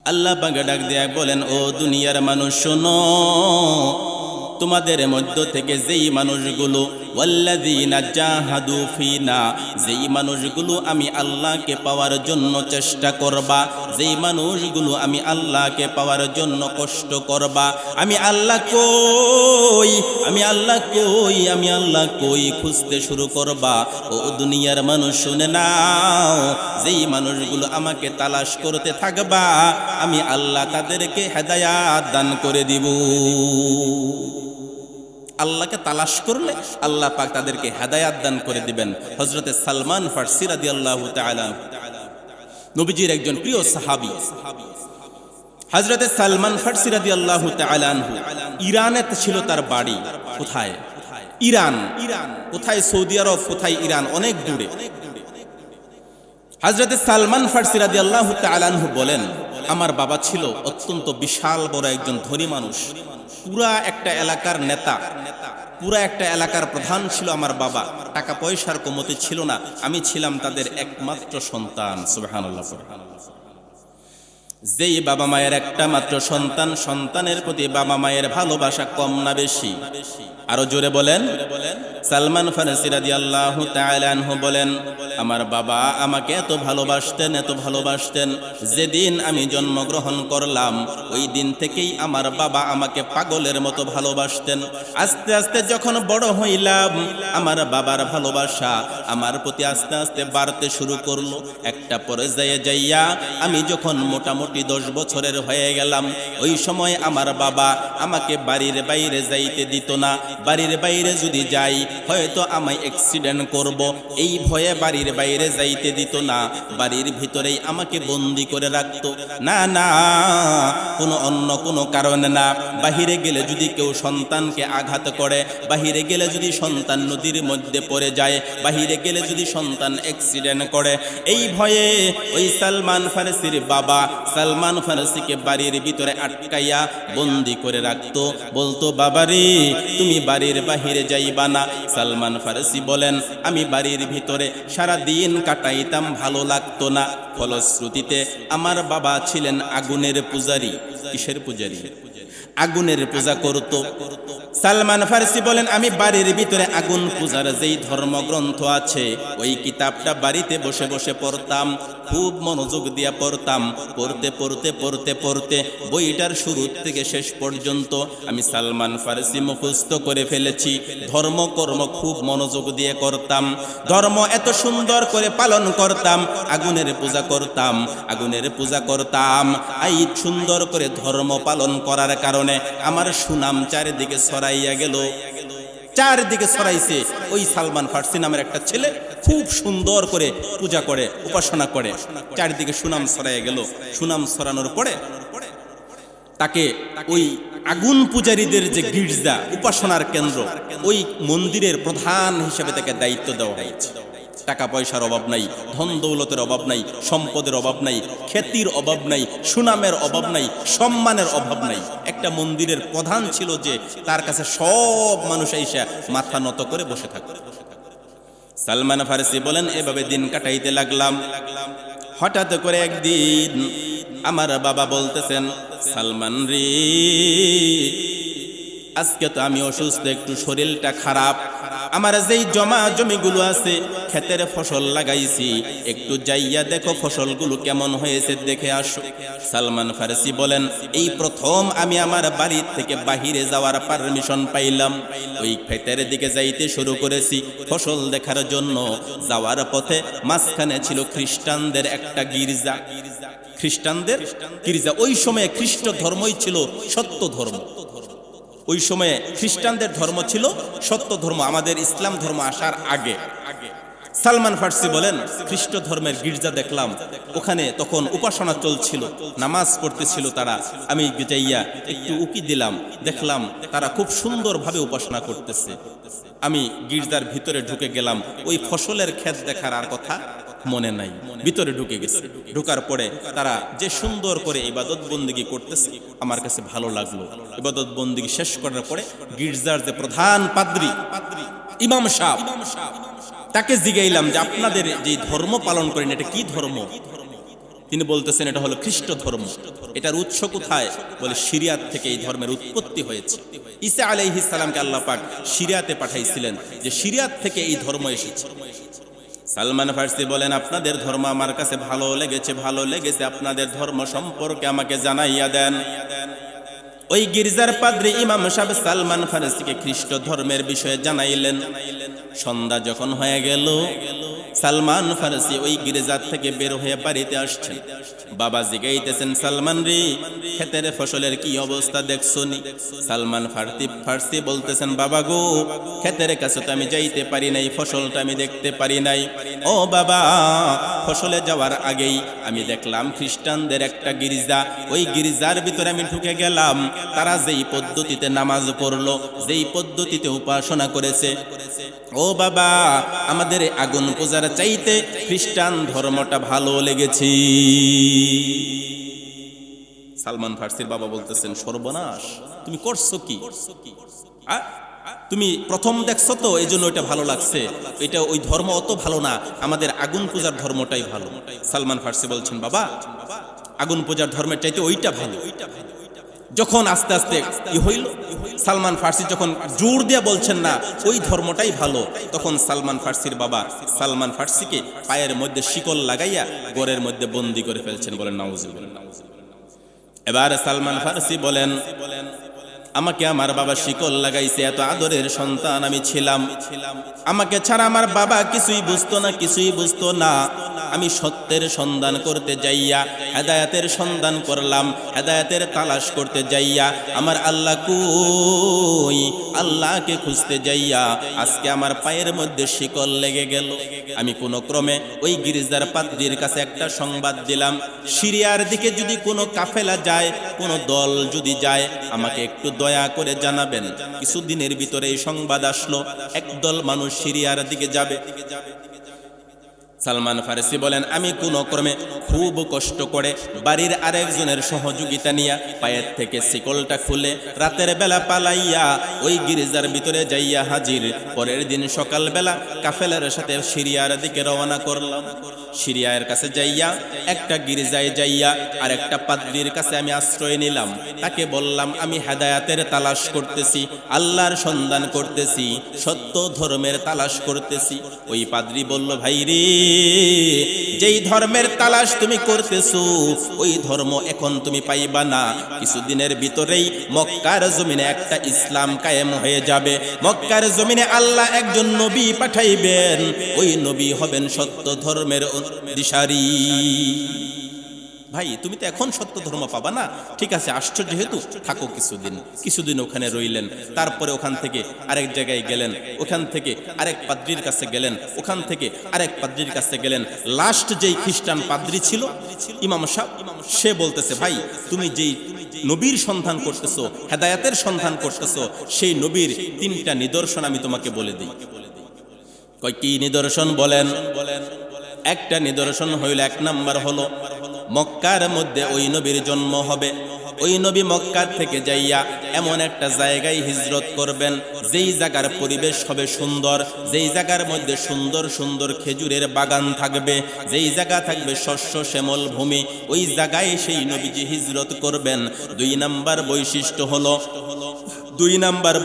আল্লাহ পাক ডাক দিয়া বলেন, ও দুনিয়ার মানুষ শোনো, তোমাদের মধ্য থেকে যেই মানুষগুলো ওয়াল্লাযীনা জাহাদু ফিনা, যেই মানুষগুলো আমি আল্লাহকে পাওয়ার জন্য চেষ্টা করবা, যেই মানুষগুলো আমি আল্লাহকে পাওয়ার জন্য কষ্ট করবা, আমি আল্লাহ কই, আমি আল্লাহ কই, আমি আল্লাহ কই খুঁজতে শুরু করবা, ও দুনিয়ার মানুষ শুনে নাও, যেই মানুষগুলো আমাকে তালাশ করতে থাকবা, আমি আল্লাহ তাদেরকে হেদায়াত দান করে দিব। আল্লাহকে তালাশ করলে আল্লাহ পাক তাদেরকে হেদায়াত দান করে দিবেন। হযরতে সালমান ফারসি রাদিয়াল্লাহু তাআলা নবীজির একজন প্রিয় সাহাবী। হযরতে সালমান ফারসি রাদিয়াল্লাহু তাআলা আনহু ইরানে ছিল তার বাড়ি। কোথায়? ইরান। কোথায়? সৌদি আরব, কোথায় ইরান, অনেক দূরে। হযরতে সালমান ফারসি রাদিয়াল্লাহু তাআলা আনহু বলেন, আমার বাবা ছিল অত্যন্ত বিশাল বড় একজন ধনী মানুষ, পুরা একটা এলাকার নেতা, পুরা একটা এলাকার প্রধান ছিল আমার বাবা। টাকা পয়সার কমতি ছিল না, আমি ছিলাম তাদের একমাত্র সন্তান। সুবহানাল্লাহ। যেই বাবা মায়ের একটা মাত্র সন্তান, সন্তানের প্রতি বাবা মায়ের ভালোবাসা কম না বেশি? আরো জোরে বলেন। সালমান ফারসি রাদিয়াল্লাহু তাআলা আনহু বলেন, আমার বাবা আমাকে এত ভালোবাসতেন, এত ভালোবাসতেন, যেদিন আমি জন্মগ্রহণ করলাম ওই দিন থেকেই আমার বাবা আমাকে পাগলের মতো ভালোবাসতেন। আস্তে আস্তে যখন বড় হইলাম, আমার বাবার ভালোবাসা আমার প্রতি আস্তে আস্তে বাড়তে শুরু করলো। একটা পর্যায়ে যাইয়া আমি যখন মোটামুটি 10 বছরের হয়ে গেলাম, ওই সময় আমার বাবা আমাকে বাড়ির বাইরে যাইতে দিত না। বাড়ির বাইরে যদি যাই হয়তো আমায় অ্যাক্সিডেন্ট করব, এই ভয়ে বাড়ির বাইরে যাইতে দিত না। বাড়ির ভিতরেই আমাকে বন্দি করে রাখতো। না না, কোনো অন্য কোনো কারণে না। বাহিরে গেলে যদি কেউ সন্তানকে আঘাত করে, বাহিরে গেলে যদি সন্তান নদীর মধ্যে পড়ে যায়, বাহিরে গেলে যদি সন্তান অ্যাক্সিডেন্ট করে, এই ভয়ে ওই সালমান ফারসির বাবা সালমান ফারসিকে বাড়ির ভিতরে আটকাইয়া বন্দি করে রাখতো। বলতো, বাবারে তুমি বাড়ির বাহিরে যাইবা না। সালমান ফারসি বলেন, আমি বাড়ির ভিতরে সারা দিন কাটাইতাম, ভালো লাগতো না। ফলশ্রুতিতে আমার বাবা ছিলেন আগুনের পূজারী। কিসের পূজারী? আগুনের পূজা করত। সালমান ফারসি বলেন, আমি বাড়ির ভিতরে আগুন পূজার যেই ধর্মগ্রন্থ আছে ওই কিতাবটা বাড়িতে বসে বসে পড়তাম, খুব মনোযোগ দিয়ে পড়তাম। পড়তে পড়তে পড়তে পড়তে বইটার শুরু থেকে শেষ পর্যন্ত আমি সালমান ফারসি মুখস্থ করে ফেলেছি। ধর্মকর্ম খুব মনোযোগ দিয়ে করতাম, ধর্ম এত সুন্দর করে পালন করতাম, আগুনের পূজা করতাম, আগুনের পূজা করতাম। এই সুন্দর করে ধর্ম পালন করার কারণে আমার সুনাম চারিদিকে ছড়াইয়া গেল। চারিদিকে ছড়াইছে। ওই সালমান ফারসি নামের একটা ছেলে খুব সুন্দর করে পূজা করে, উপাসনা করে, চারিদিকে সুনাম ছড়াইয়া গেল। সুনাম ছড়ানোর পরে তাকে ওই আগুন পূজারীদের যে গির্জা, উপাসনার কেন্দ্র, ওই মন্দিরের প্রধান হিসেবে তাকে দায়িত্ব দেওয়া হয়েছে। টাকা পয়সার অভাব নাই, ধন দৌলতের অভাব নাই, সম্পদের অভাব নাই, খ্যাতির অভাব নাই, সুনামের অভাব নাই, সম্মানের অভাব নাই। একটা মন্দিরের প্রধান ছিল যে তার কাছে সব মানুষ এসে মাথা নত করে বসে থাকে। সালমান ফারসি বলেন, এভাবে দিন কাটাইতে লাগলাম। হঠাৎ করে একদিন আমার বাবা বলতেছেন, সালমান রে, আজকে তো আমি অসুস্থ, একটু শরীরটা খারাপ, আমার যেই জমা জমিগুলো আছে, ক্ষেতের ফসল লাগাইছি, একটু যাইয়া দেখো ফসলগুলো কেমন হয়েছে, দেখে আসো। সালমান ফারসি বলেন, এই প্রথম আমি আমার বাড়ি থেকে বাহিরে যাওয়ার পারমিশন পাইলাম। ওই ক্ষেতের দিকে যাইতে শুরু করেছি ফসল দেখার জন্য। যাওয়ার পথে মাঝখানে ছিল খ্রিস্টানদের একটা গির্জা। খ্রিস্টানদের গির্জা। ওই সময়ে খ্রিস্ট ধর্মই ছিল সত্য ধর্ম। ওই সময়ে খ্রিস্টানদের ধর্ম ছিল সত্য ধর্ম, আমাদের ইসলাম ধর্ম আসার আগে। সালমান ফারসি বলেন, খ্রিস্ট ধর্মের গির্জা দেখলাম, ওখানে তখন উপাসনা চলছিল, নামাজ পড়তেছিল তারা। আমি যাইয়া একটু উকি দিলাম, দেখলাম তারা খুব সুন্দরভাবে উপাসনা করতেছে। আমি গির্জার ভিতরে ঢুকে গেলাম। ওই ফসলের ক্ষেত দেখার আর কথা মনে নাই, ভিতরে ঢুকে গেছে। ঢোকার পরে তারা যে সুন্দর করে ইবাদত বন্দেগী করতেছে, আমার কাছে ভালো লাগলো। ইবাদত বন্দেগী শেষ করার পরে গির্জার যে প্রধান পাদ্রী, ইমাম সাহেব, তাকে জিগাইলাম যে আপনাদের যে ধর্ম পালন করেন এটা কি ধর্ম? তিনি বলতেছেন এটা হলো খ্রিস্ট ধর্ম। এটার উৎস কোথায়? বলে সিরিয়াত থেকে এই ধর্মের উৎপত্তি হয়েছে। ঈসা আলাইহিস সালামকে আল্লাহ পাক সিরিয়াতে পাঠাইছিলেন, যে সিরিয়াত থেকে এই ধর্ম এসেছে। সালমান ফার্সি বলেন, আপনাদের ধর্ম আমার কাছে ভালো লেগেছে, আপনাদের ধর্ম সম্পর্কে আমাকে জানাইয়া দেন। ওই গির্জার পাদ্রী ইমাম সাহেব সালমান ফার্সিকে খ্রিস্ট ধর্মের বিষয়ে জানাইলেন। সন্ধ্যা যখন হয়ে গেল, সালমান ফার্সি ওই গির্জার থেকে বের হয়ে বাড়িতে আসছেন। বাবা জিগাইতেছেন, সালমান রে, ক্ষেতের ফসলের কি অবস্থা দেখছো নি? সালমান ফার্সি বলতেছেন, বাবা গো, ক্ষেতের কাছে তো আমি যাইতে পারি নাই, ফসলটা আমি দেখতে পারি নাই। ও বাবা, ফসলে যাওয়ার আগেই আমি দেখলাম খ্রিস্টানদের একটা গির্জা, ওই গির্জার ভিতরে আমি ঢুকে গেলাম। তারা যেই পদ্ধতিতে নামাজ পড়লো, যেই পদ্ধতিতে উপাসনা করেছে, ও বাবা, আমাদের আগুন পূজার চাইতে খ্রিস্টান ধর্মটা ভালো লেগেছে। সালমান ফার্সির বাবা বলতেছেন, সর্বনাশ, তুমি করছো কি? তুমি প্রথম দেখছো তো, এই জন্য এটা ভালো লাগছে। এটা ওই ধর্ম অত ভালো না, আমাদের আগুন পূজার ধর্মটাই ভালো। সালমান ফার্সি বলছেন, বাবা, আগুন পূজার ধর্মের চাইতে ওইটা ভালো। যখন আস্তে আস্তে হইল, সালমান ফার্সি যখন জোর দিয়ে বলছেন না ওই ধর্মটাই ভালো, তখন সালমান ফার্সির বাবা সালমান ফার্সিকে পায়ের মধ্যে শিকল লাগাইয়া ঘরের মধ্যে বন্দি করে ফেলছেন। বলেন নাউজুবিল্লাহ। এবার সালমান ফার্সি বলেন, আমাকে আমার বাবা শিকল লাগাইছে, এত আদরের সন্তান আমি ছিলাম, আমাকে ছাড়া আমার বাবা কিছুই বুঝতো না। আমি সত্যের সন্ধান করতে যাইয়া হেদায়েতের সন্ধান করলাম, হেদায়েতের তালাশ করতে যাইয়া আমার আল্লাহ কই, আল্লাহকে খুঁজতে যাইয়া আজকে আমার পায়ের মধ্যে শিকল লেগে গেল। আমি কোনো ক্রমে ওই গির্জার পাদ্রীর কাছে একটা সংবাদ দিলাম, সিরিয়ার দিকে যদি কোনো কাফেলা যায়, কোনো দল যদি যায়, আমাকে একটু দয়া করে জানাবেন। কিছুদিনের ভিতরে এই সংবাদ আসলো, একদল মানুষ সিরিয়ার দিকে যাবে। সালমান ফার্সি বলেন, আমি কোনো ক্রমে খুব কষ্ট করে বাড়ির আরেকজনের সহযোগিতা নিয়ে পায়ের থেকে শিকলটা খুলে রাতের বেলা পালাইয়া ওই গির্জার ভিতরে যাইয়া হাজির। পরের দিন সকালবেলা কাফেলার সাথে সিরিয়ার দিকে রওনা করলাম। সিরিয়ার কাছে যাইয়া একটা গির্জায় যাইয়া আর একটা পাদ্রীর কাছে আমি আশ্রয় নিলাম। তাকে বললাম, আমি হেদায়েতের তালাশ করতেছি, আল্লাহর সন্ধান করতেছি, সত্য ধর্মের তালাশ করতেছি। ওই পাদ্রী বলল, ভাই রে, যেই ধর্মের তালাশ তুমি করতেছো ওই ধর্ম এখন তুমি পাইবা না। কিছুদিনের ভিতরেই মক্কার জমিনে একটা ইসলাম কায়েম হয়ে যাবে। মক্কার জমিনে আল্লাহ একজন নবী পাঠাইবেন, ওই নবী হবেন সত্য ধর্মের দিশারি। ভাই, তুমি তো এখন সত্য ধর্ম পাবা না, ঠিক আছে, আসছো যেহেতু থাকো কিছুদিন ওখানে রইলেন। তারপরে ওখান থেকে আরেক জায়গায় গেলেন, ওখান থেকে আরেক পাদ্রীর কাছে গেলেন, ওখান থেকে আরেক পাদ্রীর কাছে গেলেন। লাস্ট যেই খ্রিস্টান পাদ্রী ছিল ইমাম সাহেব, সে বলতেছে, ভাই, তুমি যেই নবীর সন্ধান করতেছো, হেদায়েতের সন্ধান করতেছো, সেই নবীর 3টা নিদর্শন আমি তোমাকে বলে দিই। কয়, কি নিদর্শন বলেন? একটা নিদর্শন হইল, 1 নাম্বার হলো মক্কার মধ্যে ওই নবীর জন্ম হবে। ওই নবী মক্কা থেকে যাইয়া এমন একটা জায়গায় হিজরত করবেন, যেই জায়গার পরিবেশ হবে সুন্দর, যেই জায়গার মধ্যে সুন্দর সুন্দর খেজুরের বাগান থাকবে, যেই জায়গা থাকবে শস্য শ্যামল ভূমি, ওই জায়গায় সেই নবীজি হিজরত করবেন। 2 নাম্বার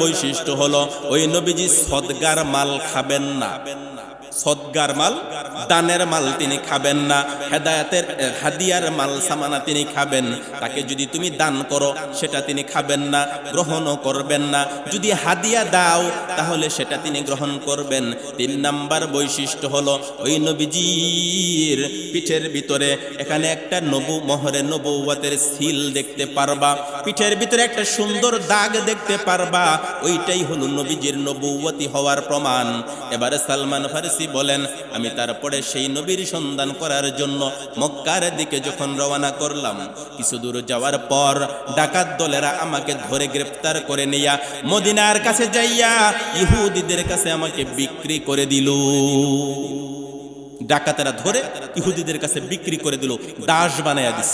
বৈশিষ্ট্য হলো ওই নবীজি সদগার মাল খাবেন না। সদগার মাল, দানের মাল তিনি খাবেন না। হেদায়েতের হাদিয়ার মাল সামানা তিনি খাবেন। তাকে যদি তুমি দান করো সেটা তিনি খাবেন না, গ্রহণও করবেন না। যদি হাদিয়া দাও তাহলে সেটা তিনি গ্রহণ করবেন। 3 নাম্বার বৈশিষ্ট্য হলো ওই নবীজির পিঠের ভিতরে এখানে একটা মোহরে নবুয়তের সিল দেখতে পারবা, পিঠের ভিতরে একটা সুন্দর দাগ দেখতে পারবা। ওইটাই হলো নবীজির নবুয়তি হওয়ার প্রমাণ। এবারে সালমান ফার্সি বলেন, আমি তারপরে সেই নবীর সন্ধান করার জন্য মক্কার দিকে যখন রওনা করলাম, কিছু দূর যাওয়ার পর ডাকাত দলেরা আমাকে ধরে গ্রেফতার করে নিয়া মদিনার কাছে যাইয়া ইহুদিদের কাছে আমাকে বিক্রি করে দিল। ডাকাতেরা ধরে ইহুদিদের কাছে বিক্রি করে দিল, দাস বানায়া দিস।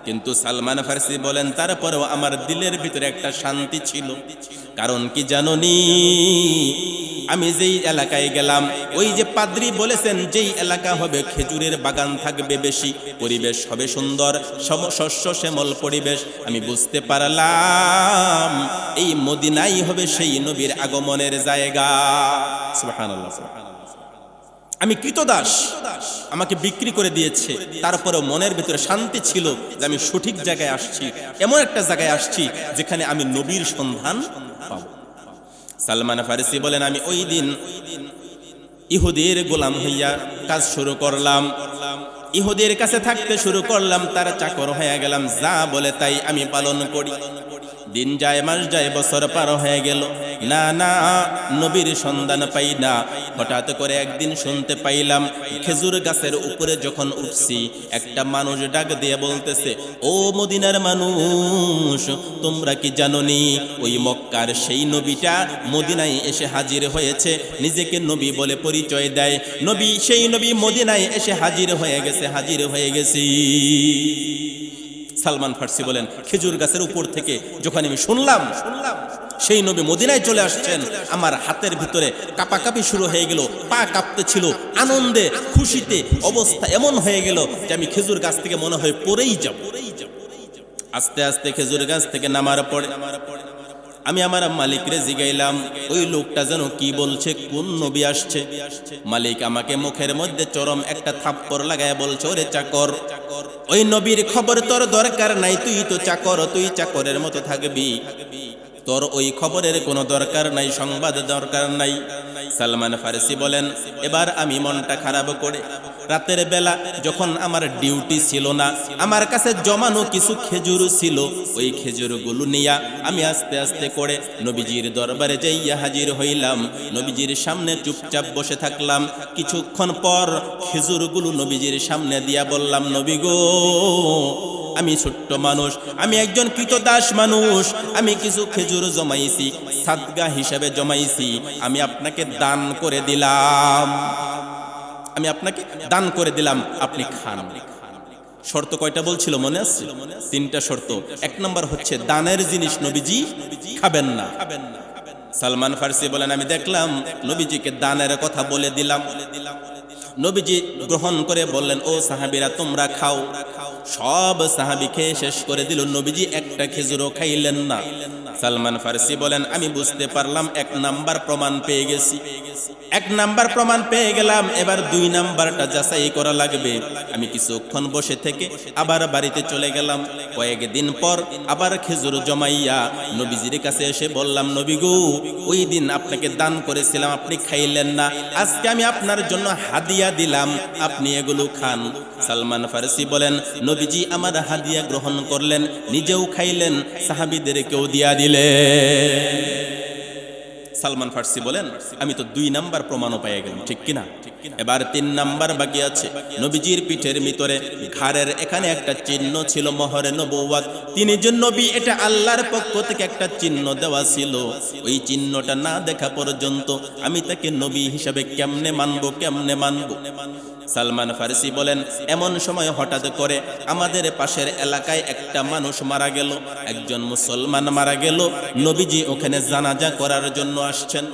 কিন্তু সালমান ফার্সি বলেন, তারপরেও আমার দিলের ভিতরে একটা শান্তি ছিল। কারণ কি জানোনি? আমি যেই এলাকায় গেলাম, ওই যে পাদ্রী বলেছেন যেই এলাকা হবে খেজুরের বাগান থাকবে বেশি, পরিবেশ হবে সুন্দর, শস্য শ্যামল পরিবেশ, আমি বুঝতে পারলাম এই মদিনাই হবে সেই নবীর আগমনের জায়গা। সুবহানাল্লাহ। আমি কৃতদাস, আমাকে বিক্রি করে দিয়েছে, তারপরেও মনের ভিতরে শান্তি ছিল যে আমি সঠিক জায়গায় আসছি, এমন একটা জায়গায় আসছি যেখানে আমি নবীর সন্ধান পাব। সালমান ফারসি বলেন, আমি ওই দিন ইহুদির গোলাম হইয়া কাজ শুরু করলাম, ইহুদির কাছে থাকতে শুরু করলাম, তার চাকর হয়ে গেলাম, যা বলে তাই আমি পালন করি। দিন যায়, মাস যায়, বছর পার হয়ে গেল, না না নবীর সন্ধান পাই না। হঠাৎ করে একদিন শুনতে পাইলাম খেজুর গাছের উপরে যখন উঠছি, একটা মানুষ ডাক দিয়ে বলতেছে, ও মদিনার মানুষ, তোমরা কি জানোনি ওই মক্কার সেই নবীটা মদিনায় এসে হাজির হয়েছে, নিজেকে নবী বলে পরিচয় দেয়, নবী সেই নবী মদিনায় এসে হাজির হয়ে গেছে, হাজির হয়ে গেছি। সালমান ফারসি বলেন, খেজুর গাছের উপর থেকে যখন আমি শুনলাম সেই নবী মদিনায় চলে আসছেন, আমার হাতের ভিতরে কাঁপাকাঁপি শুরু হয়ে গেল, পা কাঁপতে ছিল, আনন্দে খুশিতে অবস্থা এমন হয়ে গেল যে আমি খেজুর গাছ থেকে মনে হয় পড়েই যাব। আস্তে আস্তে খেজুর গাছ থেকে নামার পরে আমি আমার মালিকরে জিগাইলাম, ওই লোকটা যেন কি বলছে, কোন নবী আসছে? মালিক আমাকে মুখের মধ্যে চরম একটা থাপ্পড় লাগায় বলছে, ওরে চাকর, ওই নবীর খবর তোর দরকার নাই, তুই তো চাকর, তুই চাকরের মতো থাকবি, তোর ওই খবরের কোনো দরকার নাই, সংবাদ দরকার নাই। সালমান ফারসি বলেন, এবার আমি মনটা খারাপ করে রাতের বেলা যখন আমার ডিউটি ছিল না, আমার কাছে জমানো কিছু খেজুর ছিল, ওই খেজুরগুলো নিয়া আমি আস্তে আস্তে করে নবীজির দরবারে যাইয়া হাজির হইলাম, নবীজির সামনে চুপচাপ বসে থাকলাম। কিছুক্ষণ পর খেজুরগুলো নবীজির সামনে দিয়া বললাম, নবী গো, আমি ছোট্ট মানুষ, আমি একজন কৃতদাস মানুষ, আমি কিছু খেজুর জমাইছি, সাদগা হিসাবে জমাইছি, আমি আপনাকে দান করে দিলাম, আমি আপনাকে দান করে দিলাম, আপনি খান। শর্ত কয়টা বলছিল মনে আছে? 3টা শর্ত। 1 নম্বর হচ্ছে দানের জিনিস নবীজি খাবেন না। সালমান ফারসি বলেন, আমি দেখলাম নবীজিকে দানের কথা বলে দিলাম, নবীজি গ্রহণ করে বললেন, ও সাহাবীরা তোমরা খাও। সব সাহাবী খেয়ে শেষ করে দিল, নবীজি একটা খেজুরও খাইলেন না। সালমান ফারসি বলেন, আমি বুঝতে পারলাম 1 নাম্বার প্রমাণ পেয়ে গেছি, 1 নাম্বার প্রমাণ পেয়ে গেলাম, এবার 2 নাম্বারটা যাচাই করা লাগবে। আমি কিছুক্ষণ বসে থেকে আবার বাড়িতে চলে গেলাম। কয়েকদিন পর আবার খেজুর জমাইয়া নবীজির কাছে এসে বললাম, নবী গো, ওই দিন আপনাকে দান করেছিলাম, আপনি খাইলেন না, আজকে আমি আপনার জন্য হাদিয়া দিলাম, আপনি এগুলো খান। সালমান ফারসি বলেন, নবীজি আমার হাদিয়া গ্রহণ করলেন, নিজেও খাইলেন, সাহাবীদেরকেও দিয়া দিলেন। সালমান ফারসি বলেন, আমি তো 2 নাম্বার প্রমাণও পেয়ে গেলাম, ঠিক কিনা? এবার 3 নাম্বার বাকি আছে। নবীজির পিঠের ভিতরে ঘাড়ের এখানে একটা চিহ্ন ছিল, মোহরে নবুয়ত, তিনি যে নবী এটা আল্লাহর পক্ষ থেকে একটা চিহ্ন দেওয়া ছিল, ওই চিহ্নটা না দেখা পর্যন্ত আমি তাকে নবী হিসাবে কেমনে মানবো? সালমান ফারসি বলেন, এমন সময় হঠাৎ করে আমাদের পাশের এলাকায় একটা মানুষ মারা গেল, একজন মুসলমান মারা গেল, নবীজি ওখানে জানাজা করার জন্য আসছেন।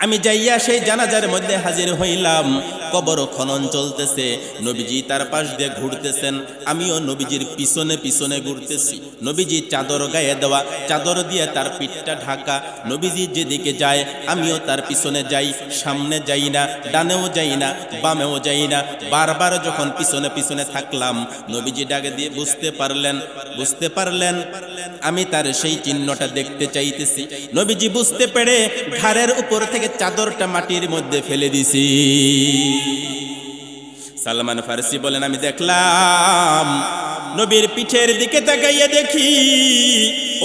আমি যাইয়া সেই জানাজার মধ্যে হাজির হইলাম, কবর খনন চলতেছে, নবীজি তার পাশ দিয়ে ঘুরতেছেন, আমিও নবীজির পিছনে পিছনে ঘুরতেছি। নবীজি চাদর গায়ে দেওয়া, চাদর দিয়ে তার পিঠটা ঢাকা, নবীজি যেদিকে যায় আমিও তার পিছনে যাই, সামনে যাই না, ডানেও যাই না, বামেও যাই না, বারবার যখন পিছনে পিছনে থাকলাম, নবীজি ডাকে দিয়ে বুঝতে পারলেন আমি তার সেই চিহ্নটা দেখতে চাইতেছি। নবীজি বুঝতে পেরে ঘাড়ের উপর থেকে চাদরটা মাটির মধ্যে ফেলে দিছি। সালমান ফারসি বলেন, আমি দেখলাম নবীর পিঠের দিকে তাকাইয়া দেখি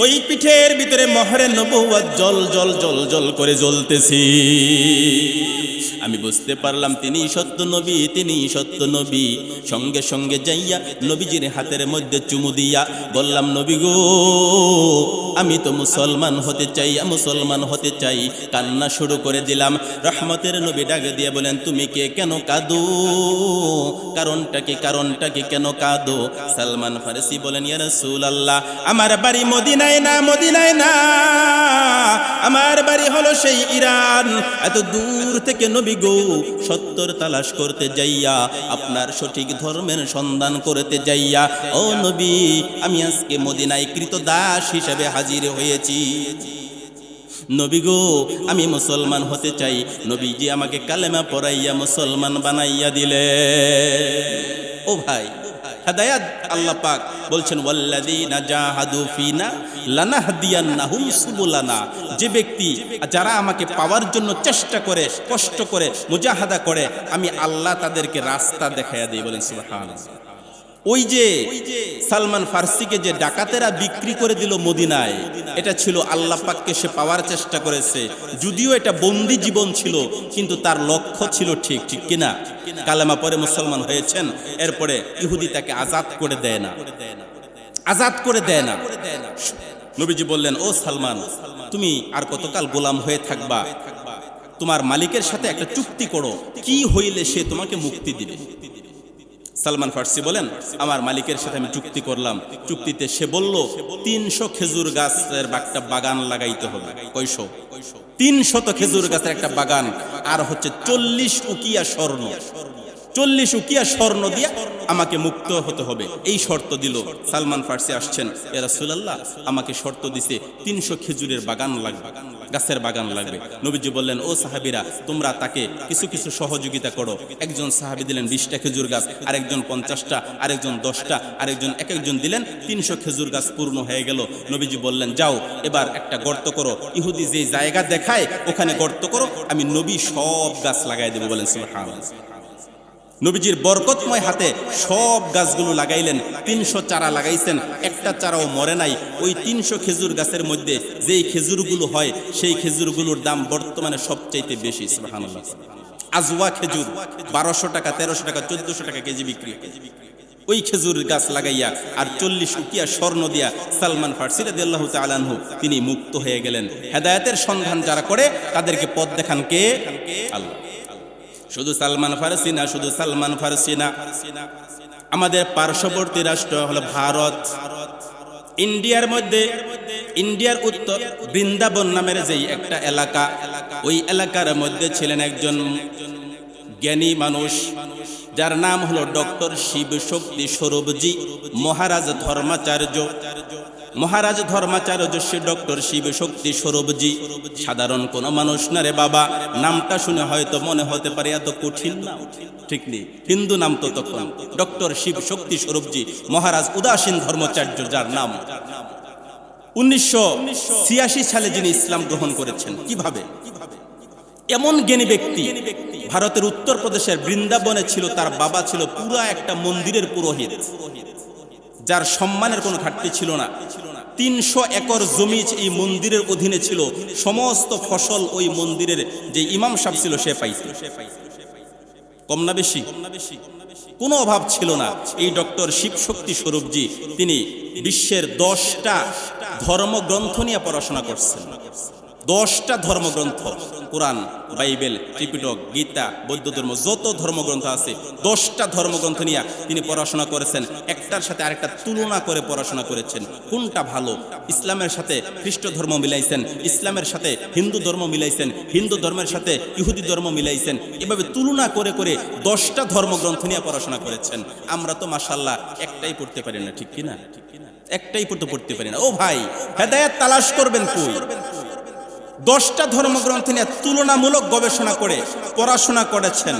ওই পিঠের ভিতরে মোহরে নবুয়ত জল জল জল জল করে জ্বলতেছি। আমি বুঝতে পারলাম তিনি সত্য নবী। সঙ্গে সঙ্গে যাইয়া নবীজির হাতের মধ্যে চুমু দিয়া বললাম, নবী গো, আমি তো মুসলমান হতে চাই, মুসলমান হতে চাই। কান্না শুরু করে দিলাম। রহমতের নবী ডাকে দিয়ে বলেন, তুমি কে, কেন কাঁদো? কারণটা কি, কারণটা কি, কেন কাঁদো? সালমান ফারসি বলেন, ইয়া রাসূলুল্লাহ, আমার বাড়ি মদিনায় না, মদিনায় না, আমার বাড়ি হলো সেই ইরান। এত দূর থেকে নবী গো সত্যর তালাশ করতে যাইয়া, আপনার সঠিক ধর্মের সন্ধান করতে যাইয়া, ও নবী আমি আজকে মদিনায় কৃতদাস হিসেবে হাজির হয়েছি। নবী গো আমি মুসলমান হতে চাই। নবীজি আমাকে কালেমা পড়াইয়া মুসলমান বানাইয়া দিলে। ও ভাই, হেদায়েত আল্লাহ পাক বলছেন, ওয়াল্লাযীনা জাহাদু ফিনা লানাহদিয়ান্নাহুম সুবুলানা। যে ব্যক্তি, যারা আমাকে পাওয়ার জন্য চেষ্টা করে, কষ্ট করে, মুজাহাদা করে, আমি আল্লাহ তাদেরকে রাস্তা দেখাইয়া দিই। বলেন সুবহানাল্লাহ। ওই যে সালমান ফারসিকে যে ডাকাতেরা বিক্রি করে দিল মদিনায়, এটা ছিল আল্লাহ পাককে সে পাওয়ার চেষ্টা করেছে। যদিও এটা বন্দি জীবন ছিল, কিন্তু তার লক্ষ্য ছিল ঠিক, ঠিক কিনা? কালেমা পরে মুসলমান হয়েছেন, এরপরে ইহুদি তাকে আজাদ করে দেয় না, আজাদ করে দেয় না। নবীজি বললেন, ও সালমান, তুমি আর কতকাল গোলাম হয়ে থাকবা? তোমার মালিকের সাথে একটা চুক্তি করো, কি হইলে সে তোমাকে মুক্তি দিবে। সালমান ফারসি বলেন, আমার মালিকের সাথে আমি চুক্তি করলাম। চুক্তিতে সে বলল 300 খেজুর গাছের একটা বাগান লাগাইতে হবে। কয়শো? 300 খেজুর গাছের একটা বাগান, আর হচ্ছে 40 উকিয়া স্বর্ণ। 40 উকিয়া স্বর্ণ দিয়ে আমাকে মুক্ত হতে হবে, এই শর্ত দিল। সালমান ফারসি আসছেন, ইয়া রাসূলুল্লাহ, আমাকে শর্ত দিছে 300 খেজুরের বাগান লাগবে, গাছের বাগান লাগবে। নবীজি বললেন, ও সাহাবীরা, তোমরা তাকে কিছু কিছু সহযোগিতা করো। একজন সাহাবী দিলেন 20টা খেজুর গাছ, আরেকজন 50টা, আরেকজন 10টা, আরেকজন এক একজন দিলেন। 300 খেজুর গাছ পূর্ণ হয়ে গেল। নবীজি বললেন, যাও এবার একটা গর্ত করো, ইহুদি যে জায়গা দেখায় ওখানে গর্ত করো, আমি নবী সব গাছ লাগাই দেব। বলেন সুবহানাল্লাহ। নবীজির বরকতময় হাতে সব গাছগুলো লাগাইলেন। 300 চারা লাগাইছেন, একটা চারাও মরে নাই। ওই 300 খেজুর গাছের মধ্যে যেই খেজুরগুলো হয়, সেই খেজুরগুলোর দাম বর্তমানে সবচাইতে বেশি। সুবহানাল্লাহ। আজওয়া খেজুর 1200 টাকা, 1300 টাকা, 1400 টাকা কেজি বিক্রি। ওই খেজুর গাছ লাগাইয়া আর 40 উকিয়া স্বর্ণ দিয়া সালমান ফারসি রাদিয়াল্লাহু তাআলা আনহু তিনি মুক্ত হয়ে গেলেন। হেদায়েতের সন্ধান যারা করে তাদেরকে পথ দেখান কে? আল্লাহ। শুধু সালমান ফারসি না, শুধু সালমান ফারসি না, আমাদের পার্শ্ববর্তী রাষ্ট্র হলো ভারত। ইন্ডিয়ার মধ্যে, ইন্ডিয়ার উত্তর বৃন্দাবন নামের যেই একটা এলাকা, ওই এলাকার মধ্যে ছিলেন একজন জ্ঞানী মানুষ, যার নাম হলো ডক্টর শিব শক্তি স্বরূপজি মহারাজ ধর্মাচার্য। মহারাজ ধর্মাচার্য শ্রী ডক্টর শিব শক্তি স্বরূপজি সাধারণ কোন মানুষ না রে বাবা। নামটা শুনে হয়তো মনে হতে পারে এত কঠিন না, ঠিক নেই, হিন্দু নাম তো তখন। ডক্টর শিব শক্তি স্বরূপজি মহারাজ উদাসীন ধর্মাচার্য, যার নাম 1986 সালে যিনি ইসলাম গ্রহণ করেছেন। কিভাবে? এমন জ্ঞানী ব্যক্তি, ভারতের উত্তরপ্রদেশের বৃন্দাবনে ছিল, তার বাবা ছিল পুরা একটা মন্দিরের পুরোহিত, যার সম্মানের কোনো ঘাটতি ছিল না। 300 একর জমি এই মন্দিরের অধীনে ছিল, সমস্ত ফসল ওই মন্দিরের যে ইমাম সাহেব ছিল সে পাইত। কম না বেশি? কোনো অভাব ছিল না। এই ডক্টর শিব শক্তি স্বরূপজি তিনি বিশ্বের 10টা ধর্মগ্রন্থ নিয়ে পড়াশোনা করছেন। 10টা ধর্মগ্রন্থ, কোরআন, বাইবেল, ত্রিপিটক, গীতা, বৌদ্ধ ধর্ম, যত ধর্মগ্রন্থ আছে 10টা ধর্মগ্রন্থ নিয়ে তিনি পড়াশোনা করেছেন। একটার সাথে আরেকটা তুলনা করে পড়াশোনা করেছেন, কোনটা ভালো। ইসলামের সাথে খ্রিস্ট ধর্ম মিলাইছেন, ইসলামের সাথে হিন্দু ধর্ম মিলাইছেন, হিন্দু ধর্মের সাথে ইহুদি ধর্ম মিলাইছেন। এভাবে তুলনা করে করে 10টা ধর্মগ্রন্থ নিয়ে পড়াশোনা করেছেন। আমরা তো মাশাআল্লাহ একটাই পড়তে পারি না, ঠিক কিনা? একটাই পড়তে পারি না। ও ভাই, হেদায়েত তালাশ করবেন কই? 10টা ধর্মগ্রন্থ নিয়ে তুলনামূলক গবেষণা করে পড়াশোনা করেছেন।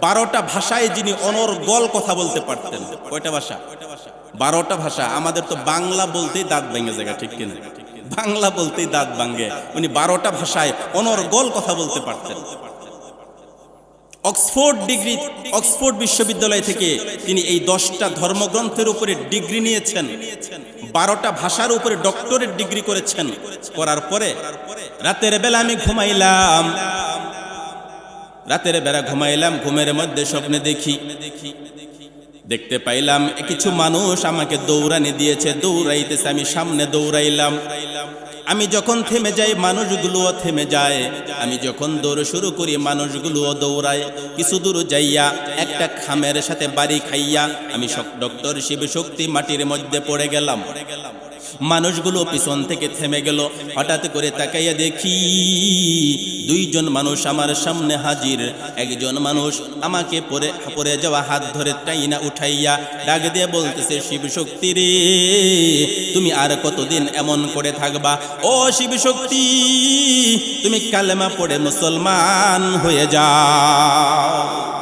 12টা ভাষায় যিনি অনর্গল কথা বলতে পারতেন। কয়টা ভাষা? 12টা ভাষা। আমাদের তো বাংলা বলতেই দাঁত ভেঙে যায়, ঠিক কিনা? বাংলা বলতেই দাঁত ভাঙে। উনি 12টা ভাষায় অনর্গল কথা বলতে পারতেন। অক্সফোর্ড বিশ্ববিদ্যালয় থেকে তিনি এই 10টা ধর্মগ্রন্থের উপরে ডিগ্রি নিয়েছেন। 12টা ভাষার উপরে ডক্টরেট ডিগ্রি করেছেন। করার পরে রাতের বেলা আমি ঘুমাইলাম, ঘুমের মধ্যে স্বপ্নে দেখি দেখতে পাইলাম কিছু মানুষ আমাকে দৌড়ানি দিয়েছে, দৌড়াইতেছে, আমি সামনে দৌড়াইলাম। আমি যখন থেমে যাই মানুষগুলোও থেমে যায়, আমি যখন দৌড় শুরু করি মানুষগুলোও দৌড়ায়। কিছু দূর যাইয়া একটা খামের সাথে বাড়ি খাইয়া আমি ডক্টর শিবশক্তি মাটির মধ্যে পড়ে গেলাম। মানুষগুলো পিছন থেকে থেমে গেল। হঠাৎ করে তাকাইয়া দেখি দুইজন মানুষ আমার সামনে হাজির। একজন মানুষ আমাকে পড়ে যাওয়া হাত ধরে টাইনা উঠাইয়া ডাক দিয়ে বলতেছে, শিবশক্তি রে, তুমি আর কতদিন এমন করে থাকবা? ও শিবশক্তি, তুমি কালেমা পড়ে মুসলমান হয়ে যাও।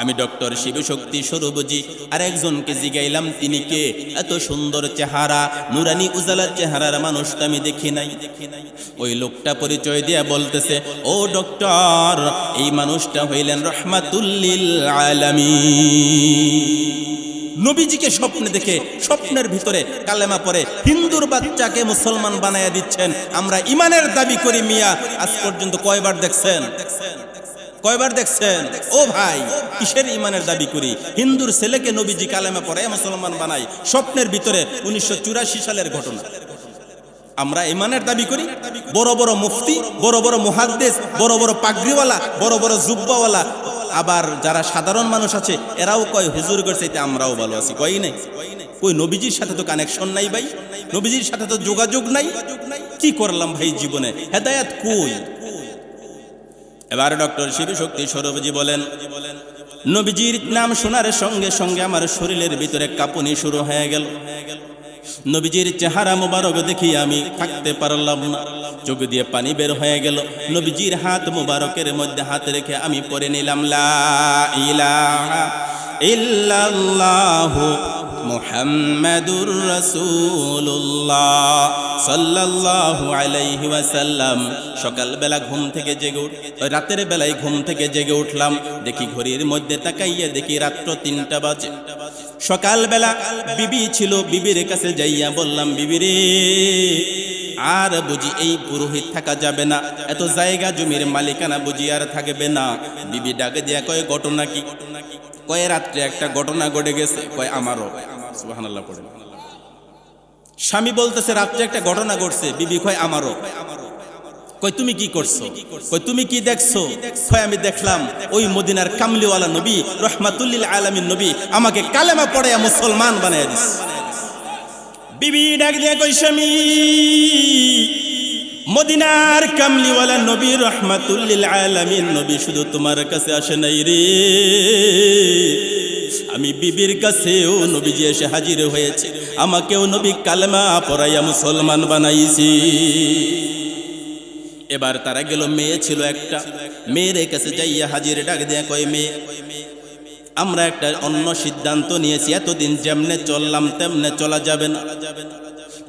আমি ডক্টর শিবশক্তি স্বরূপজি আর একজনকে জিগাইলাম, তিনি কে? এত সুন্দর চেহারা, নুরানি উজালার চেহারার মানুষটা আমি দেখি নাই। ওই লোকটা পরিচয় দিয়ে বলতেছে, ও ডক্টর, এই মানুষটা হইলেন রহমাতুল্লিল আলামিন। নবীজিকে স্বপ্নে দেখে স্বপ্নের ভিতরে কালেমা পড়ে হিন্দুর বাচ্চাকে মুসলমান বানায়া দিচ্ছেন। আমরা ইমানের দাবি করি মিয়া, আজ পর্যন্ত কয়বার দেখছেন? কয়বার দেখছেন? ও ভাই, কিসের ইমানের দাবি করি? হিন্দুর ছেলেকে নবীজি কালেমা পড়ে মুসলমান বানাই, স্বপ্নের ভিতরে। 1984 সালের ঘটনা। আমরা ইমানের দাবি করি। বড় বড় মুফতি, বড় বড় মুহাদ্দিস, বড় বড় পাগড়িওয়ালা, বড় বড় জুব্বাওয়ালা, আবার যারা সাধারণ মানুষ আছে এরাও কয় হুজুর করছে, আমরাও ভালো আছি। কই নাই? কই নবীজির সাথে তো কানেকশন নাই ভাই, নবীজির সাথে তো যোগাযোগ নাই। কি করলাম ভাই জীবনে? হেদায়েত কই? এবার ডক্টর শিবশক্তি স্বরূপজি বলেন, নবীজির নাম শোনার সঙ্গে সঙ্গে আমার শরীরের ভিতরে কাঁপুনি শুরু হয়ে গেল। নবীজির চেহারা মুবারক দেখি আমি থাকতে পারলাম না, চোখ দিয়ে পানি বের হয়ে গেল। নবীজির হাত মুবারকের মধ্যে হাত রেখে আমি পড়ে নিলাম, লা ইলাহা ইল্লাল্লাহু মুহাম্মাদুর রাসূলুল্লাহ সাল্লাল্লাহু আলাইহি ওয়াসাল্লাম। সকালবেলা ঘুম থেকে জেগে রাতের বেলায় ঘুম থেকে জেগে উঠলাম, দেখি ঘড়ির মধ্যে তাকাইয়া দেখি রাত্র 3টা বাজে। সকালবেলা বিবি ছিল, বিবির কাছে যাইয়া বললাম, বিবি রে, আর বুঝি এই পুরোহিত থাকা যাবে না, এত জায়গা জমির মালিকানা বুঝি আর থাকবে না। বিবি ডাকে দিয়া কয়, ঘটনা কি? কয়, রাত্রে একটা ঘটনা ঘটে গেছে। কয়, আমারও। সুবহানাল্লাহ পড়ে। স্বামী বলতেছে রাত্রে একটা ঘটনা ঘটছে। বিবি কয়, আমারও। কয়, তুমি কি করছো? কয়, তুমি কি দেখছো? কয়, আমি দেখলাম ওই মদিনার কামলিওয়ালা নবী রহমাতুল্লিল আলামিন নবী আমাকে কালেমা পড়ে মুসলমান বানায় দিছে। বিবি ডাক দিয়ে কই, স্বামী, মদিনার কামলিওয়ালা নবী রহমাতুল্লিল আলামিন নবী শুধু তোমার কাছে আসে নাই রে, আমি বিবির কাছেও নবীজি এসে হাজির হয়েছে, আমাকেও নবী কালেমা পড়াইয়া মুসলমান বানাইছি। এবার তারা গেল, মেয়ে ছিল একটা, মেয়ের কাছে যাইয়া হাজির ডাক দেয়া কয়, মেয়ে, আমরা একটা অন্য সিদ্ধান্ত নিয়েছি, এতদিন যেমনে চললাম তেমনে চলা যাবে না।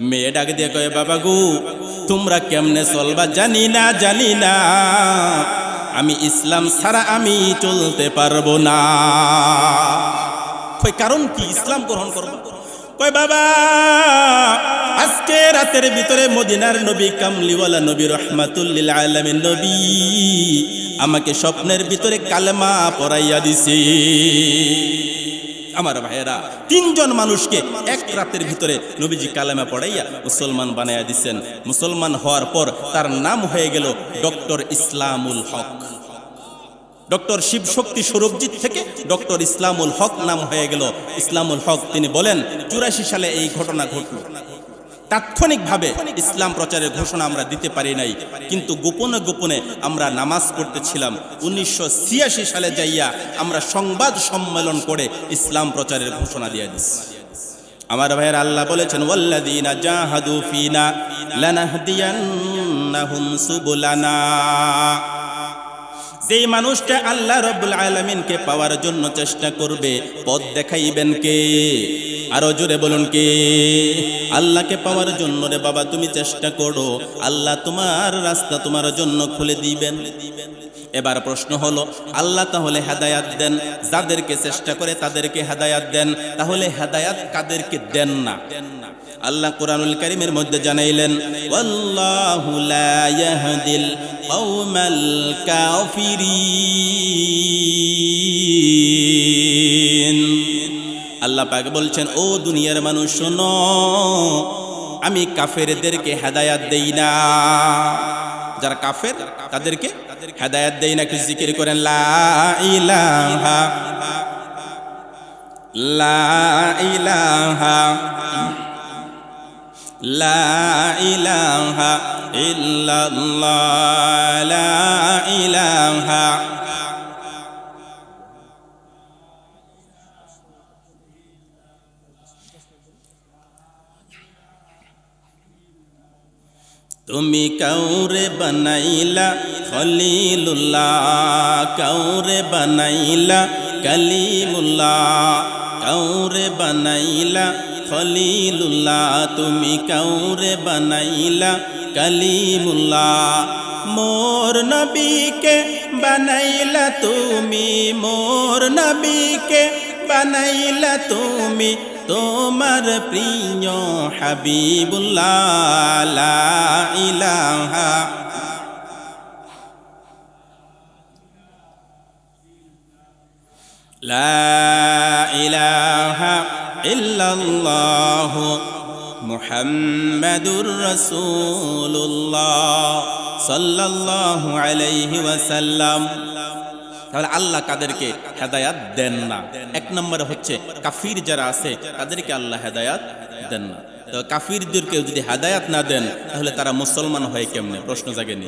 মেয়ে ডাক দিয়ে কয়, বাবা গো, তোমরা কেমনে চলবা জানি না, জানি না, আমি ইসলাম ছাড়া আমি চলতে পারবো না। কয়, কারণ কি? ইসলাম গ্রহণ করবো। কয়, বাবা, আজকে রাতের ভিতরে মদিনার নবী কামলিওয়ালা নবী রহমাতুল্লিল আলামিন নবী আমাকে স্বপ্নের ভিতরে কালেমা পড়াইয়া দিছে। আমার ভাইয়েরা, 3 জন মানুষকে এক রাতের ভিতরে নবীজি কালেমা পড়াইয়া মুসলমান বানাইয়া দিচ্ছেন। মুসলমান হওয়ার পর তার নাম হয়ে গেল ডক্টর ইসলামুল হক। ডক্টর শিবশক্তি স্বরূপজিৎ থেকে ডক্টর ইসলামুল হক নাম হয়ে গেল ইসলামুল হক। তিনি বলেন 84 সালে এই ঘটনা ঘটল। তাৎক্ষণিকভাবে ইসলাম প্রচারের ঘোষণা আমরা দিতে পারি নাই, কিন্তু গোপনে গোপনে আমরা নামাজ পড়তেছিলাম। 1986 সালে যাইয়া আমরা সংবাদ সম্মেলন করে ইসলাম প্রচারের ঘোষণা দিয়ে দিচ্ছি। আমার ভাইয়ের, আল্লাহ বলেছেন, ওয়াল্লাযীনা জাহাদু ফীনা লানাহদিয়ান্নাহুম সুবুলানা। যেই মানুষটা আল্লাহ রাব্বুল আলামিনকে পাওয়ার জন্য চেষ্টা করবে, পথ দেখাইবেন কে? আরো জোরে বলুন কে? আল্লাহকে পাওয়ার জন্য রে বাবা তুমি চেষ্টা করো, আল্লাহ তোমার রাস্তা তোমার জন্য খুলে দিবেন। এবার প্রশ্ন হলো, আল্লাহ তাহলে হেদায়াত দেন যাদেরকে চেষ্টা করে তাদেরকে হেদায়াত দেন, তাহলে হেদায়াত কাদেরকে দেন না? আল্লাহ কোরআনুল কারীমের মধ্যে জানাইলেন, ওয়াল্লাহু লা ইয়াহদিল কওমাল কাফিরিন। আল্লাহ পাক বলছেন, ও দুনিয়ার মানুষ শোনো, আমি কাফেরদেরকে হেদায়াত দেই না। যারা কাফের তাদেরকে হেদায়াত দেই না। একটু জিকির করেন, লা ইলাহা লা ইলাহা লা ইলাহা ইল্লাল্লাহ লা ইলাহা। তুমি কাউরে বানাইলা খলিলুল্লাহ, কাউরে বানাইলা কালিমুল্লাহ, কাউরে বানাইলা খলিলুল্লাহ, তুমি কাউরে বানাইলা কালিমুল্লাহ। মোর নবীকে বানাইলা তুমি, মোর নবীকে বানাইলা তুমি, তোমার প্রিয় হাবিবুল্লাহ। লা ইলাহা লা ইলাহা ইল্লাল্লাহ মুহাম্মাদুর রাসূলুল্লাহ সাল্লাল্লাহু আলাইহি ওয়াসাল্লাম। তাহলে আল্লাহ কাদেরকে হেদায়াত দেন না? এক নম্বরে হচ্ছে কাফির যারা আছে তাদেরকে আল্লাহ হেদায়াত দেন না। তো কাফিরদেরকে যদি হেদায়াত না দেন তাহলে তারা মুসলমান হয় কেমনে? প্রশ্ন জাগেনি?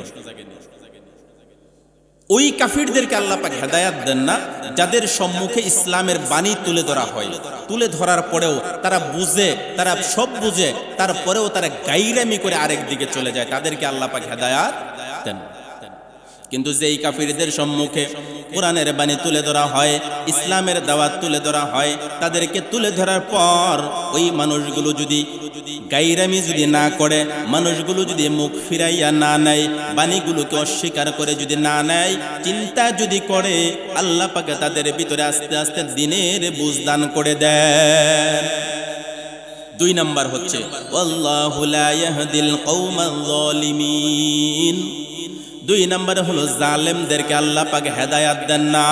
ওই কাফিরদেরকে আল্লাহ পাক হেদায়াত দেন না যাদের সম্মুখে ইসলামের বাণী তুলে ধরা হয়। তুলে ধরার পরেও তারা বুঝে, তারা সব বুঝে, তারপরেও তারা গাইরামি করে আরেক দিকে চলে যায়, তাদেরকে আল্লাহ পাক হেদায়াত দেন। কিন্তু যেই কাফিরদের সম্মুখে কোরআনের বাণী তুলে ধরা হয়, ইসলামের দাওয়াত তুলে ধরা হয়, তাদেরকে তুলে ধরার পর ওই মানুষগুলো যদি গাইরামি যদি না করে, মানুষগুলো যদি মুখ ফিরাইয়া না নেয়, বাণীগুলোকে অস্বীকার করে যদি না নেয়, চিন্তা যদি করে, আল্লাহ পাক তাদের ভিতরে আস্তে আস্তে দিনের বুঝ দান করে দেন। দুই নাম্বার হচ্ছে আল্লাহু লা ইয়াহদিল কওমাল যালিমিন। দুই নম্বরে হলো জালেমদেরকে আল্লাহ পাক হেদায়াত দেন না।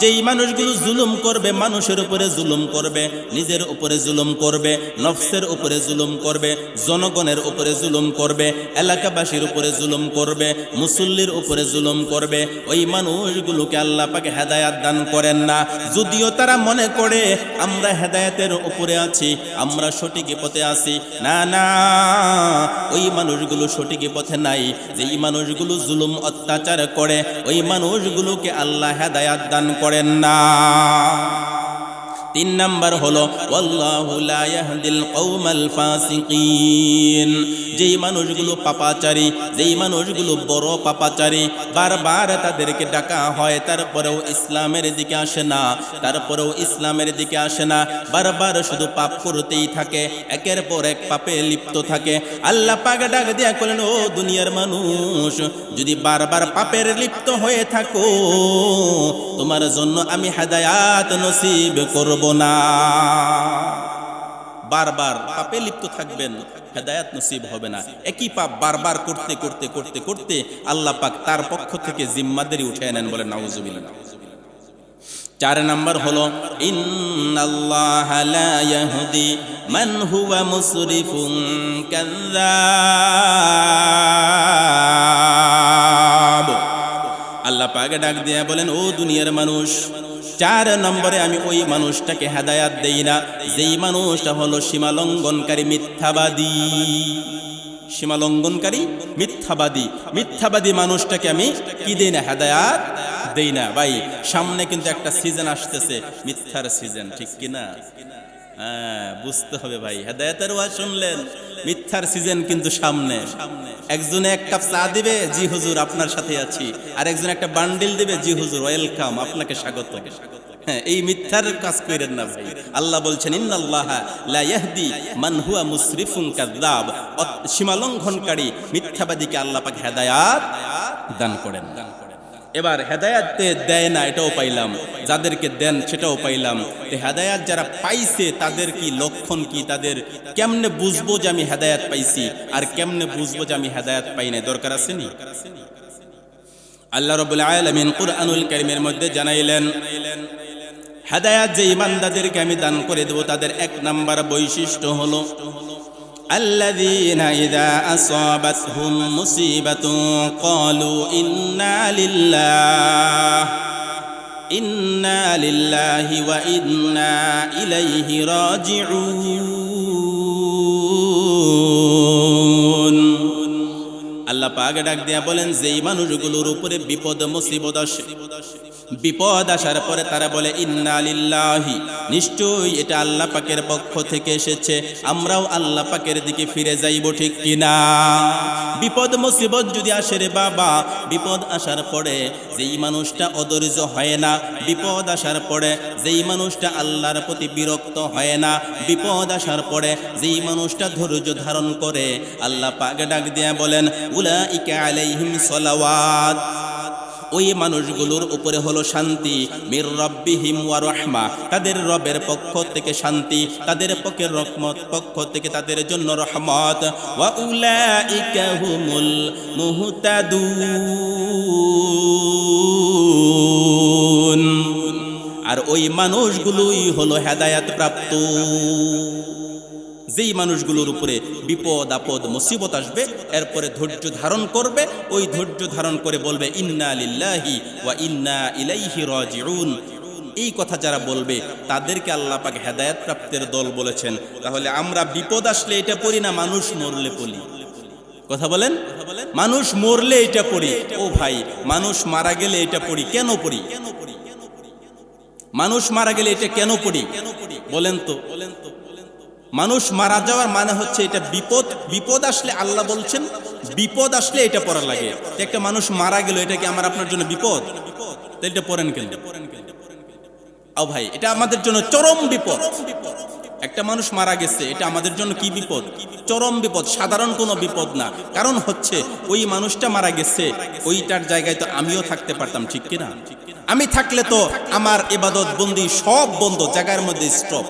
যেই মানুষগুলো জুলুম করবে, মানুষের উপরে জুলুম করবে, নিজের উপরে জুলুম করবে, নফসের উপরে জুলুম করবে, জনগণের উপরে জুলুম করবে, এলাকাবাসীর উপরে জুলুম করবে, মুসল্লির উপরে জুলুম করবে, ওই মানুষগুলোকে আল্লাহ পাক হেদায়াত দান করেন না। যদিও তারা মনে করে আমরা হেদায়াতের উপরে আছি, আমরা সঠিক পথে আছি, না না, ওই মানুষগুলো সঠিক পথে নাই। যেই মানুষগুলো জুলুম অত্যাচার করে, ওই মানুষগুলোকে আল্লাহ হেদায়াত দান করেন না। তিন নাম্বার হলো আল্লাহু লা ইয়াহদিল কওমাল ফাসিকিন। যেই মানুষগুলো পাপাচারী, যেই মানুষগুলো বড় পাপাচারী, বারবার তাদেরকে ডাকা হয়, তারপরেও ইসলামের দিকে আসে না, তারপরেও ইসলামের দিকে আসে না, বারবার শুধু পাপ করতেই থাকে, একের পর এক পাপে লিপ্ত থাকে। আল্লাহ পাক ডাক দিয়া বলেন, ও দুনিয়ার মানুষ, যদি বারবার পাপের লিপ্ত হয়ে থাকো, তোমার জন্য আমি হেদায়াত নসিব করব না। বারবার পাপে লিপ্ত থাকবেন, হেদায়াত নসিব হবে না। একই পাপ বারবার করতে করতে করতে করতে আল্লাহ পাক তার পক্ষ থেকে জিম্মাদারি উঠিয়ে নেন, বলেন নাউজুবিল্লাহ। চার নাম্বার হলো ইন্নাল্লাহা লা ইয়াহদি মান হুয়া মুসরিফুন কাযযাব। আল্লাহ পাক ডাক দিয়ে বলেন, ও দুনিয়ার মানুষ, চার নম্বরে আমি ওই মানুষটাকে হেদায়াত দেই না যেই মানুষটা হলো সীমালঙ্ঘনকারী, মিথ্যাবাদী। সীমালঙ্ঘনকারী, মিথ্যাবাদী, মিথ্যাবাদী মানুষটাকে আমি কি দেই না? হেদায়াত দেই না। ভাই, সামনে কিন্তু একটা সিজন আসতেছে, মিথ্যার সিজন, ঠিক কিনা? হ্যাঁ, বুঝতে হবে ভাই। হেদায়েতের ওয়াজ শুনলেন, মিথ্যার সিজন কিন্তু সামনে। একজনে এক কাপ চা দিবে, জি হুজুর আপনার সাথে আছি, আর একজন একটা বান্ডিল দিবে, জি হুজুর ওয়েলকাম, আপনাকে স্বাগত। হ্যাঁ, এই মিথ্যার কাজ করেন না ভাই। আল্লাহ বলছেন ইন্নাল্লাহা লা ইয়াহদি মান হুয়া মুসরিফুন কাযযাব। সীমালঙ্ঘনকারী মিথ্যাবাদীকে আল্লাহ পাক হেদায়াত দান করেন। এবার হেদায়াত দেয় না এটাও পাইলাম, যাদেরকে দেন সেটাও পাইলাম। তো হেদায়াত যারা পাইছে তাদের কি লক্ষণ কি? তাদের কেমনে বুঝবো যে আমি হেদায়াত পাইছি, আর কেমনে বুঝবো যে আমি হেদায়াত পাই না? দরকার আছে নি? আল্লাহ রাব্বুল আলামিন কুরআনুল কারীমের মধ্যে জানাইলেন, হেদায়াত যে ইমানদারদেরকে আমি দান করে দেব তাদের এক নাম্বার বৈশিষ্ট্য হলো আল্লাযীনা ইযা আসাবাতহুম মুসিবাতুন ক্বালু ইন্না লিল্লাহি ওয়া ইন্না ইলাইহি রাজিউন। আল্লাহ পাক ডাক দিয়া বলেন যেই মানুষগুলোর উপরে বিপদ মুসিবত আসে, বিপদ আসার পরে তারা বলে ইন্না লিল্লাহি, নিশ্চয়ই এটা আল্লাহ পাকের পক্ষ থেকে এসেছে, আমরাও আল্লাহ পাকের দিকে ফিরে যাইব, ঠিক কিনা? বিপদ মুসিবত যদি আসে রে বাবা, বিপদ আসার পরে যেই মানুষটা অধৈর্য হয় না, বিপদ আসার পরে যেই মানুষটা আল্লাহর প্রতি বিরক্ত হয় না, বিপদ আসার পরে যেই মানুষটা ধৈর্য ধারণ করে, আল্লাহ পাক ডাক দিয়া বলেন উলাইকা আলাইহিম সালাওয়াত, ওই মানুষগুলোর উপরে হলো শান্তি, মির রাব্বিহিম ওয়া রাহমা, তাদের রবের পক্ষ থেকে শান্তি, তাদের পক্ষের পক্ষ থেকে তাদের জন্য রহমত, ওয়া উলাইকা হুমুল মুহতাদুন, আর ওই মানুষগুলোই হলো হেদায়েত প্রাপ্ত। যেই মানুষগুলোর উপরে বিপদ আপদ মুসিবত আসবে, এরপরে ধৈর্য ধারণ করবে, ওই ধৈর্য ধারণ করে বলবে ইন্না লিল্লাহি ওয়া ইন্না ইলাইহি রাজিউন, এই কথা যারা বলবে তাদেরকে আল্লাহ পাক হেদায়েত প্রাপ্তের দল বলেছেন। তাহলে আমরা বিপদ আসলে এটা পড়ি না, মানুষ মরলে পড়ি। কথা বলেন, মানুষ মরলে এটা পড়ি। ও ভাই, মানুষ মারা গেলে এটা পড়ি কেন পড়ি? মানুষ মারা গেলে এটা কেন পড়ি বলেন তো? মানুষ মারা যাওয়ার মানে হচ্ছে এটা বিপদ, বিপদ আসলে আল্লাহ বলছেন বিপদ আসলে এটা পড়া লাগে। একটা মানুষ মারা গেল, এটা কি আমার আপনার জন্য বিপদ? তাই এটা পড়েন কেন? ও ভাই, এটা আমাদের জন্য চরম বিপদ। একটা মানুষ মারা গেছে, এটা আমাদের জন্য কি বিপদ? চরম বিপদ, সাধারণ কোনো বিপদ না। কারণ হচ্ছে ওই মানুষটা মারা গেছে, ওইটার জায়গায় তো আমিও থাকতে পারতাম, ঠিক কিনা? আমি থাকলে তো আমার ইবাদত বন্দি সব বন্ধ, জায়গার মধ্যে স্টপ।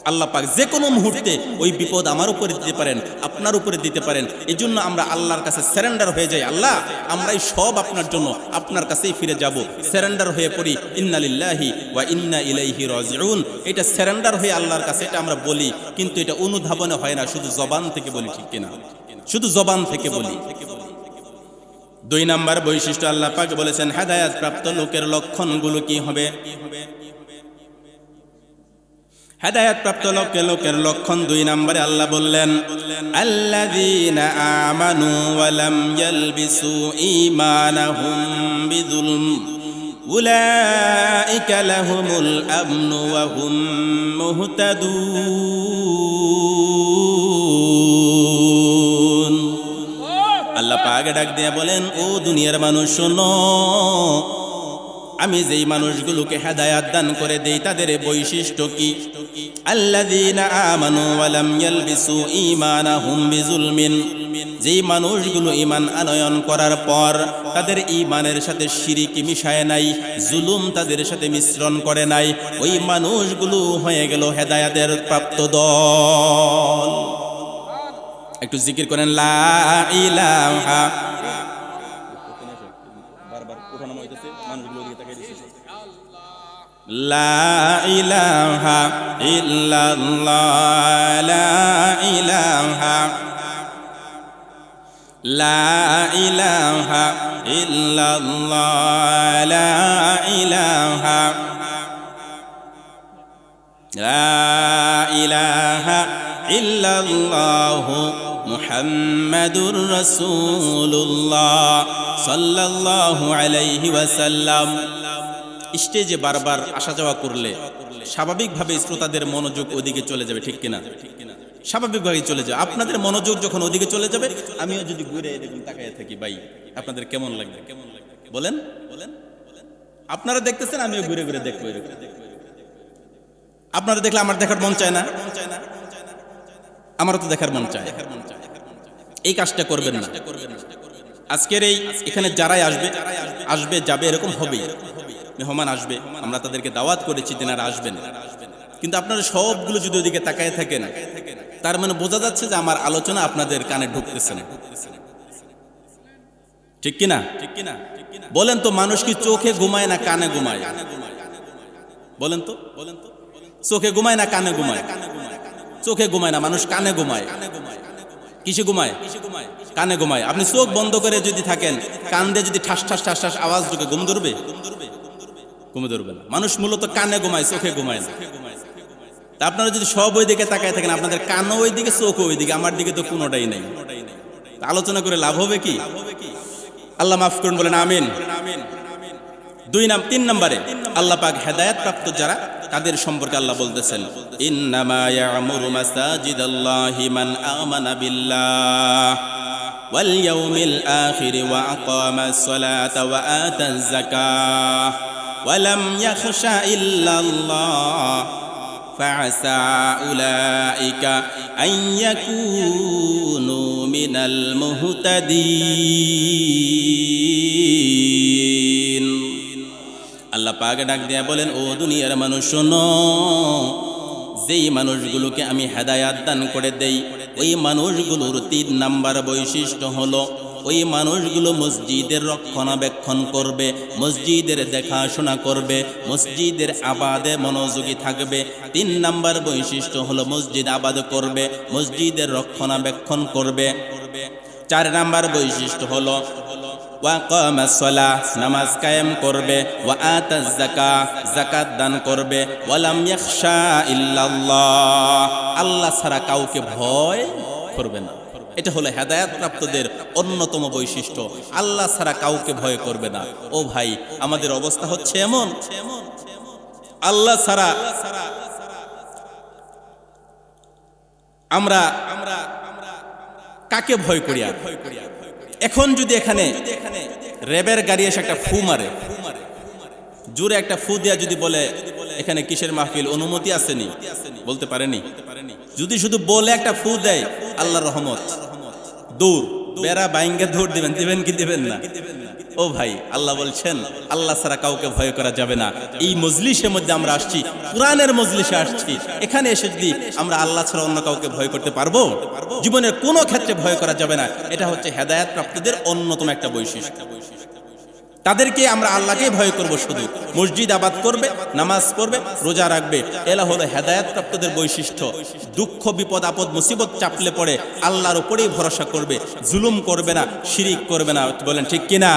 আল্লাহ পাক যে কোনো মুহূর্তে ওই বিপদ আমার উপরে দিতে পারেন, আপনার উপরে দিতে পারেন। এই জন্য আমরা আল্লাহর কাছে সারেন্ডার হয়ে যাই। আল্লাহ, আমরাই সব আপনার জন্য, আপনার কাছেই ফিরে যাব। সারেন্ডার হয়ে পড়ি ইন্না লিল্লাহি ওয়া ইন্না ইলাইহি রাজিউন। এটা সারেন্ডার হয়ে আল্লাহর কাছে এটা আমরা বলি, কিন্তু এটা অনুধাবনে হয় না, শুধু জবান থেকে বলি, ঠিক কিনা? শুধু জবান থেকে বলি। 2 নাম্বার বৈশিষ্ট্য আল্লাহ পাক বলেছেন হেদায়েত প্রাপ্ত লোকের লক্ষণগুলো কি হবে। হেদায়েত প্রাপ্ত লোকের লক্ষণ 2 নম্বরে আল্লাহ বললেন আল্লাযীনা আমানু ওয়া লাম ইয়ালবিসু ঈমানাহুম বিযুলম উলাইকা লাহুমুল আমনু ওয়া হুম মুহতাদুন। আল্লাহ পাক ডাক দিয়ে বলেন, ও দুনিয়ার মানুষ শোনো, আমি যেই মানুষগুলোকে হেদায়াত দান করে দেই তাদের বৈশিষ্ট্য কি? আল্লাযীনা আমানু ওয়া লাম ইয়ালবিসু ঈমানাহুম বিযুলমিন, যেই মানুষগুলো ঈমান আনয়ন করার পর তাদের ঈমানের সাথে শিরক মিশায় নাই, জুলুম তাদের সাথে মিশ্রণ করে নাই, ওই মানুষগুলো হয়ে গেল হেদায়াতের প্রাপ্ত দল। একটু জিকির করেন লা ইলাহা। লা ইলাহা ইল্লাল্লাহ, লা ইলাহা, লা ইলাহা ইল্লাল্লাহ, লা ইলাহা, লা ইলাহা ইল্লাল্লাহ মুহাম্মাদুর রাসূলুল্লাহ সাল্লাল্লাহু আলাইহি ওয়াসাল্লাম। স্টেজে বারবার আসা যাওয়া করলে স্বাভাবিকভাবে শ্রোতাদের মনোযোগ ওদিকে চলে যাবে, ঠিক কিনা? স্বাভাবিকভাবেই চলে যাবে। আপনাদের মনোযোগ যখন ওদিকে চলে যাবে, আমিও যদি ঘুরে এরকম তাকায় থাকি, ভাই আপনাদের কেমন লাগবে? বলেন বলেন। আপনারা দেখতেছেন, আমিও ঘুরে ঘুরে দেখবো। এরকম আপনারা দেখলে আমার দেখার মন চায় না? আমারও তো দেখার মন চায়। এই কাজটা করবেন না। আজকের এখানে যারাই আসবে যাবে, এরকম হবেই। মেহমান আসবে, আমরা তাদেরকে দাওয়াত করেছি, তেনারা আসবেন, কিন্তু আপনারা সবগুলো যদি ওদিকে তাকায় থাকেন, তার মানে বোঝা যাচ্ছে যে আমার আলোচনা আপনাদের কানে ঢুকতেছে না, ঠিক কিনা? বলেন তো, মানুষ কি চোখে ঘুমায় না কানে ঘুমায়? বলেন তো, চোখে ঘুমায় না কানে ঘুমায়? চোখে ঘুমায় না, মানুষ কানে ঘুমায়। কিসে ঘুমায়? কানে ঘুমায়। আপনি চোখ বন্ধ করে যদি থাকেন, কান দিয়ে যদি ঠাস ঠাস ঠাস ঠাস আওয়াজ ঢুকে, ঘুম ধরবে? ঘুম ধরবে না। মানুষ মূলত কানে ঘুমায়, চোখে ঘুমায় না। তা আপনারা যদি সব ওই দিকে তাকায় থাকেন, আপনাদের কানও ওই দিকে, চোখও ওই দিকে, আমার দিকে তো কোনোটাই নেই। আলোচনা করে লাভ হবে কি? আল্লাহ মাফ করুন, বলেন আমিন। 3 নম্বরে আল্লাহ পাক হেদায়েত প্রাপ্ত যারা, তাদের সম্পর্কে আল্লাহ বলতেছেন, ইন্নামা ইয়ামুরু মাসাজিদাল্লাহি মান আমানা বিল্লাহ ওয়াল ইয়াউমিল আখির ওয়া আকামাস সালাতা ওয়া আতাজ যাকাহ ওয়া লাম ইয়াখশা ইল্লাল্লাহ ফাআসা উলাইকা আন ইয়াকুনু মিনাল মুহতাদিন। আল্লাহ পাক ডাক দিয়া বলেন, ও দুনিয়ার মানুষ শোনো, যেই মানুষগুলোকে আমি হেদায়াত দান করে দেই, ওই মানুষগুলোর 3 নাম্বার বৈশিষ্ট্য হলো, ওই মানুষগুলো মসজিদের রক্ষণাবেক্ষণ করবে, মসজিদের দেখাশোনা করবে, মসজিদের আবাদে মনোযোগী থাকবে। 3 নাম্বার বৈশিষ্ট্য হলো মসজিদ আবাদ করবে, মসজিদের রক্ষণাবেক্ষণ করবে। 4 নাম্বার বৈশিষ্ট্য হলো ওয়া কামাস সালাহ, নামাজ কায়েম করবে, ওয়া আতাজ যাকাহ, যাকাত দান করবে, ওয়া লাম ইয়াখশা ইল্লাল্লাহ, আল্লাহ ছাড়া কাউকে ভয় করবে না। এটা হলো হেদায়েত প্রাপ্তদের অন্যতম বৈশিষ্ট্য, আল্লাহ ছাড়া কাউকে ভয় করবে না। ও ভাই, আমাদের অবস্থা হচ্ছে এমন, আল্লাহ ছাড়া আমরা কাকে ভয় করি? আর এখন যদি এখানে র্যাবের গাড়ি এসে একটা ফু মারে, জোরে একটা ফু দেয়া যদি বলে এখানে কিসের মাহফিল, অনুমতি আসেনি, বলতে পারেনি। যদি শুধু বলে একটা ফু দেয়, আল্লাহর রহমত, দূর বেড়া বাইঙ্গা দৌড় দিবেন, দিবেন কি দিবেন না? ও ভাই, আল্লাহ বলছেন আল্লাহ ছাড়া কাউকে ভয় করা যাবে না। এই মজলিসের মধ্যে আমরা আসছি, কোরআনের মজলিসে আসছি, এখানে এসে যদি আমরা আল্লাহ ছাড়া অন্য কাউকে ভয় করতে পারবো? জীবনের কোনো ক্ষেত্রে ভয় করা যাবে না। এটা হচ্ছে হেদায়েত প্রাপ্তদের অন্যতম একটা বৈশিষ্ট্য। তাদেরকে আমরা আল্লাহকে ভয় করব, শুধু মসজিদ আবাদ করবে, নামাজ পড়বে, রোজা রাখবে। এলা হলো হেদায়েত প্রাপ্তদের বৈশিষ্ট্য। দুঃখ বিপদ আপদ মুসিবত চাপলে পড়ে আল্লাহর উপরেই ভরসা করবে, জুলুম করবে না, শিরিক করবে না। বলেন ঠিক কিনা?